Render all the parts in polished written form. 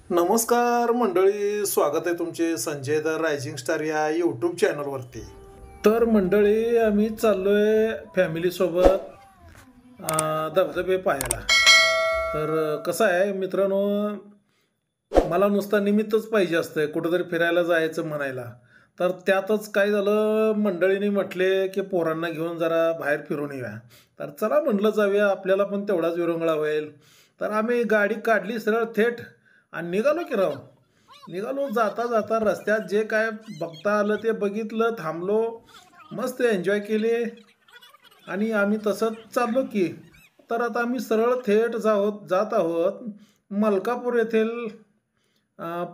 नमस्कार मंडळी, स्वागत आहे तुमचे संजय द रायझिंग स्टार या यूट्यूब चॅनलवरती. तर मंडळी, आम्ही चाललोय फॅमिलीसोबत धबधबे पाहायला. तर कसं आहे मित्रांनो, मला नुसता निमित्तच पाहिजे असतं कुठंतरी फिरायला जायचं म्हणायला. तर त्यातच काय झालं, मंडळीने म्हटले की पोरांना घेऊन जरा बाहेर फिरून येऊया. तर चला म्हटलं जाऊया, आपल्याला पण तेवढाच विरंगुळा होईल. तर आम्ही गाडी काढली सरळ थेट आणि निघालो की राव. निघालो, जाता जाता रस्त्यात जे काय बघता आलं ते बघितलं, थांबलो, मस्त एन्जॉय केले आणि आम्ही तसंच चाललो की. तर आता आम्ही सरळ थेट जात आहोत मलकापूर येथील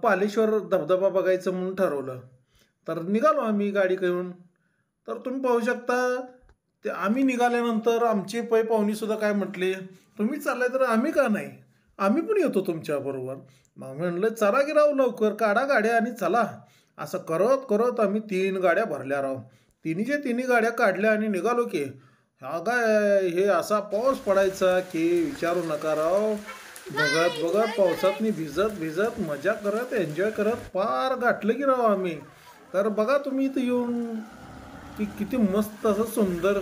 पालेश्वर धबधबा बघायचं म्हणून ठरवलं. तर निघालो आम्ही गाडी घेऊन. तर तुम्ही पाहू शकता, ते आम्ही निघाल्यानंतर आमचे पै पाहुणीसुद्धा काय म्हटले, तुम्ही चाललाय तर आम्ही का नाही, आम्ही पण येतो तुमच्याबरोबर. मग म्हणलं चला की राव, लवकर काढा गाड्या आणि चला. असं करत करत आम्ही 3 गाड्या भरल्या राव. तिन्हीच्या तिन्ही गाड्या काढल्या आणि निघालो की. हा काय, हे असा पाऊस पडायचा की विचारू नका राव. बघत बघत पावसातनी भिजत भिजत मजा करत एन्जॉय करत पार गाठलं की राव आम्ही. तर बघा तुम्ही इथं येऊन की किती मस्त असं सुंदर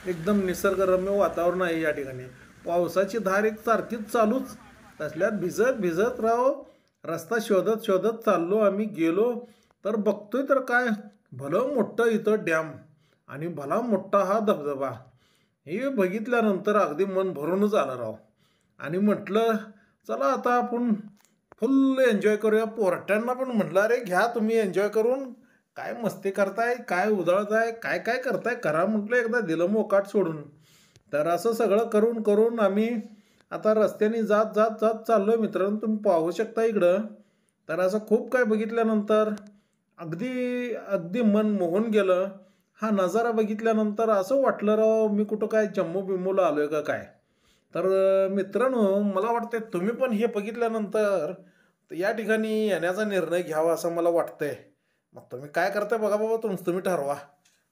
एकदम निसर्गरम्य वातावरण आहे या ठिकाणी. पावसाची धार एक सारखीच चालूच. तसल्यात भिजत भिजत राव रस्ता शोधत शोधत चाललो आम्ही. गेलो तर बघतोय तर काय, भलं मोठं इथं डॅम आणि भला मोठा हा धबधबा. हे बघितल्यानंतर अगदी मन भरूनच आलं राव. आणि म्हटलं चला आता आपण फुल एन्जॉय करूया. पोरट्यांना पण म्हटलं अरे घ्या तुम्ही एन्जॉय करून, काय मस्ती करताय, काय उधळताय, काय काय करताय करा म्हटलं, एकदा दिलं मोकाट सोडून. तर असं सगळं करून करून आम्ही आता रस्त्याने जात जात जात चाललोय मित्रांनो. तुम्ही पाहू शकता इकडं. तर असं खूप काय बघितल्यानंतर अगदी अगदी मन मोहून गेलं. हा नजारा बघितल्यानंतर असं वाटलं राव, मी कुठं काय जम्मू बिम्मूला आलोय का काय. तर मित्रांनो, मला वाटतंय तुम्ही पण हे बघितल्यानंतर या ठिकाणी येण्याचा निर्णय घ्यावा असं मला वाटतंय. मग तुम्ही काय करताय बघा बाबा, तुम्ही ठरवा.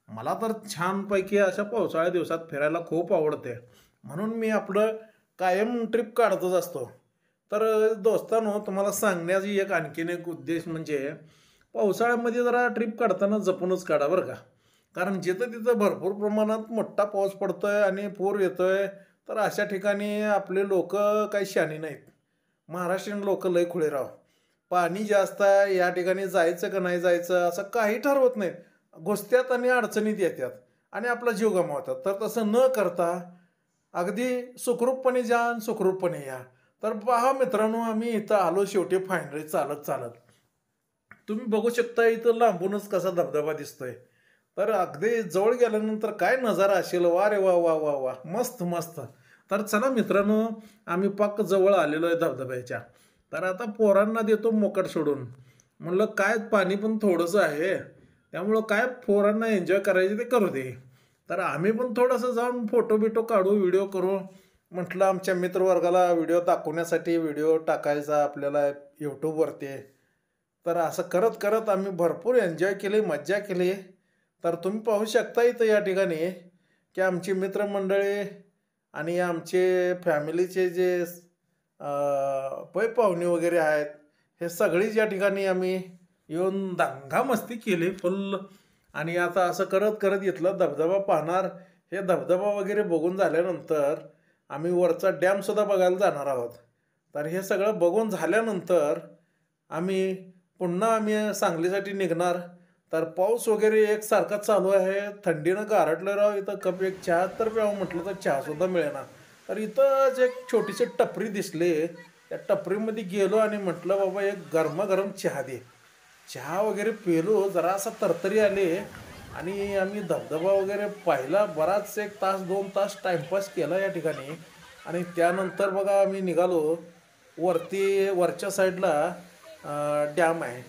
मला तर छानपैकी अशा पावसाळ्या दिवसात फिरायला खूप आवडते, म्हणून मी आपलं कायम ट्रिप काढतच असतो. तर दोस्तांनो, तुम्हाला सांगण्याची आणखीन एक उद्देश म्हणजे पावसाळ्यामध्ये जरा ट्रिप काढताना जपूनच काढा बरं का. कारण जिथं तिथं भरपूर प्रमाणात मोठा पाऊस पडतोय आणि पूर येतोय, तर अशा ठिकाणी आपले लोक काही शहाणी नाहीत. महाराष्ट्रीयन लोक लय खुळे राव. पाणी जास्त आहे या ठिकाणी जायचं का नाही जायचं असं काही ठरवत नाहीत, घुसत्यात आणि अडचणीत येतात आणि आपला जीव गमावतात. तर तसं न करता अगदी सुखरूपपणे जा आणि सुखरूपपणे या. तर पहा मित्रांनो, आम्ही इथं आलो शेवटी फायनली चालत चालत. तुम्ही बघू शकता इथं लांबूनच कसा धबधबा दिसतोय. तर अगदी जवळ गेल्यानंतर काय नजारा असेल, वा रे वा वा वा वा, मस्त मस्त. तर चला मित्रांनो, आम्ही पाक जवळ आलेलो आहे धबधब्याच्या. तर आता पोरांना देतो मोकट सोडून. म्हणलं काय, पाणी पण थोडंसं आहे, त्यामुळं काय पोरांना एन्जॉय करायचे ते करू दे. तर आम्ही पण थोडंसं जाऊन फोटो बिटो काढू, व्हिडिओ करू. म्हटलं आमच्या मित्रवर्गाला व्हिडिओ दाखवण्यासाठी व्हिडिओ टाकायचा आपल्याला यूट्यूबवरती. तर असं करत करत आम्ही भरपूर एन्जॉय केले, मज्जा केली. तर तुम्ही पाहू शकता इथं या ठिकाणी की आमची मित्रमंडळी आणि आमचे फॅमिलीचे जे पै पाहुणे वगैरे आहेत, हे सगळीच या ठिकाणी आम्ही येऊन दंगामस्ती केली फुल. आणि आता असं करत करत इथला धबधबा पाहणार. हे धबधबा वगैरे बघून झाल्यानंतर आम्ही वरचा डॅमसुद्धा बघायला जाणार आहोत. तर हे सगळं बघून झाल्यानंतर आम्ही पुन्हा सांगलीसाठी निघणार. तर पाऊस वगैरे एकसारखा चालू आहे, थंडीनं गारटलं राव. इथं कप एक चहा तर प्यावं म्हटलं तर चहासुद्धा मिळेना. तर इथंच एक छोटीशी टपरी दिसली, त्या टपरीमध्ये गेलो आणि म्हटलं बाबा एक गरमागरम चहा दे. चहा वगैरे पेलो, जरासा तरतरी आले आणि आम्ही धबधबा वगैरे पाहिला. बराच 1 तास 2 तास टाईमपास केला या ठिकाणी. आणि त्यानंतर बघा आम्ही निघालो वरच्या साईडला डॅम आहे,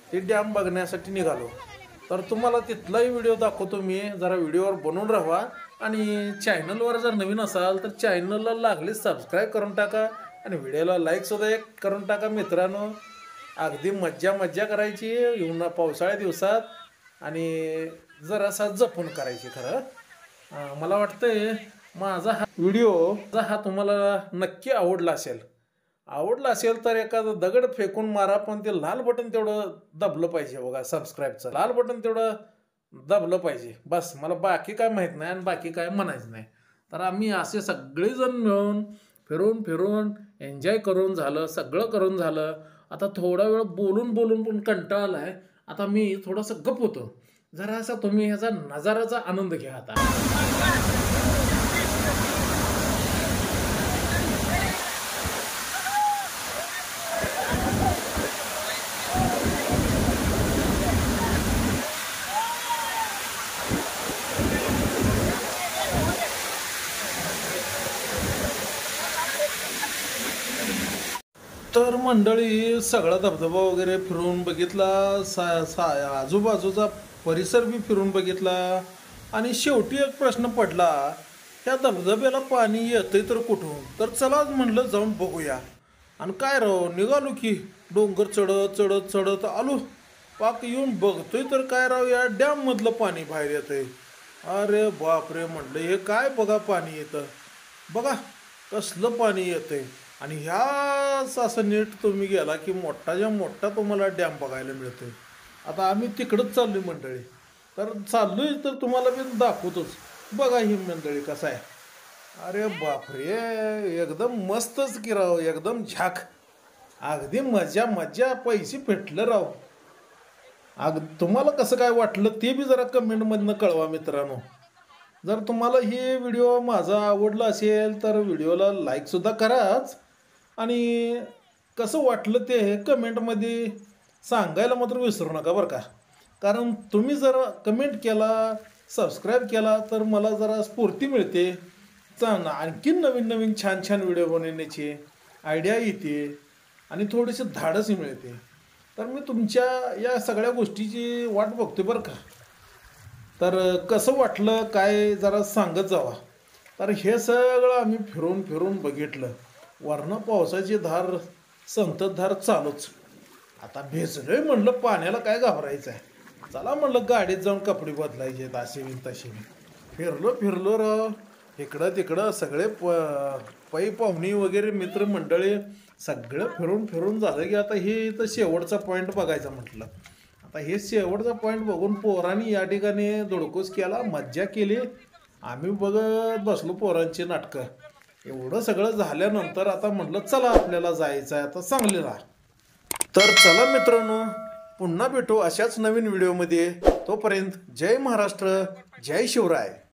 ते डॅम बघण्यासाठी निघालो. तर तुम्हाला तिथलाही व्हिडिओ दाखवतो मी. जरा व्हिडिओवर बनवून राहा आणि चॅनलवर जर नवीन असाल तर चॅनलला लागलीच सबस्क्राईब करून टाका आणि व्हिडिओला लाईकसुद्धा एक करून टाका मित्रांनो. अगदी मज्जा मज्जा करायची येऊन पावसाळ्या दिवसात आणि जरासा जपून करायची. खरं मला वाटतंय माझा हा व्हिडिओ तुम्हाला नक्की आवडला असेल. आवडलं असेल तर एखादं दगड फेकून मारा, पण ते लाल बटन तेवढं दाबलं पाहिजे बघा, सबस्क्राईबचं लाल बटन तेवढं दाबलं पाहिजे. बस मला बाकी काय माहीत नाही आणि बाकी काय म्हणायचं नाही. तर आम्ही असे सगळेजण मिळून फिरून फिरून एन्जॉय करून झालं, सगळं करून झालं. आता थोडा वेळ बोलून बोलून पण कंटाळा आलाय. आता मी थोडंसं गप होतो. जरासा तुम्ही ह्याचा नजाराचा आनंद घ्या आता. तर मंडळी सगळा धबधबा वगैरे फिरून बघितला, आजूबाजूचा परिसर बी फिरून बघितला आणि शेवटी एक प्रश्न पडला, ह्या धबधब्याला पाणी येतंय तर कुठून? तर चला म्हणलं जाऊन बघूया. आणि काय राव, निघालो की डोंगर चढत चढत चढत आलो. पाक येऊन बघतोय तर काय राव, या डॅममधलं पाणी बाहेर येतंय. अरे बापरे म्हणलं, हे काय बघा पाणी येतं, बघा कसलं पाणी येतंय. आणि ह्याच असं नीट तुम्ही गेला की मोठाच्या मोठा तुम्हाला डॅम बघायला मिळतोय. आता आम्ही तिकडंच चाललोय मंडळी. तर चाललोय तर तुम्हाला मी दाखवतोच. बघा ही मंडळी कसं आहे. अरे बापरे, एकदम मस्तच की राव, एकदम झाक. अगदी मजा मजा, पैसे फेटलं राव. तुम्हाला कसं काय वाटलं ते बी जरा कमेंटमधनं कळवा मित्रांनो. जर तुम्हाला हे व्हिडिओ माझा आवडला असेल तर व्हिडिओला लाईकसुद्धा कराच आणि कसं वाटलं ते कमेंटमध्ये सांगायला मात्र विसरू नका बरं का. कारण तुम्ही जर कमेंट केला, सबस्क्राईब केला तर मला जरा स्फूर्ती मिळते, आणखीन नवीन नवीन छान छान व्हिडिओ बनवण्याची आयडिया येते आणि थोडीशी धाडसही मिळते. तर मी तुमच्या या सगळ्या गोष्टीची वाट बघतो बरं का. तर कसं वाटलं काय जरा सांगत जावा. तर हे सगळं आम्ही फिरून फिरून बघितलं. वरनं पावसाची धार, संततधार चालूच. आता भेजलोय म्हणलं, पाण्याला काय घाबरायचं आहे. चला म्हणलं गाडीत जाऊन कपडे बदलायचे असे तसे. फिरलो फिरलो राव, इकडं तिकडं सगळे पै पाहुणी वगैरे मित्रमंडळी सगळं फिरून फिरून झालं की आता हे इथं शेवटचा पॉईंट बघायचा म्हटलं. आता हे शेवटचा पॉईंट बघून पोरांनी या ठिकाणी धुडकूस केला, मज्जा केली. आम्ही बघत बसलो पोरांची नाटकं. एवढं सगळं झाल्यानंतर आता म्हटलं चला आपल्याला जायचं आहे आता सांगलीला. तर चला मित्रांनो, पुन्हा भेटू अशाच नवीन व्हिडिओमध्ये. तोपर्यंत जय महाराष्ट्र, जय शिवराय.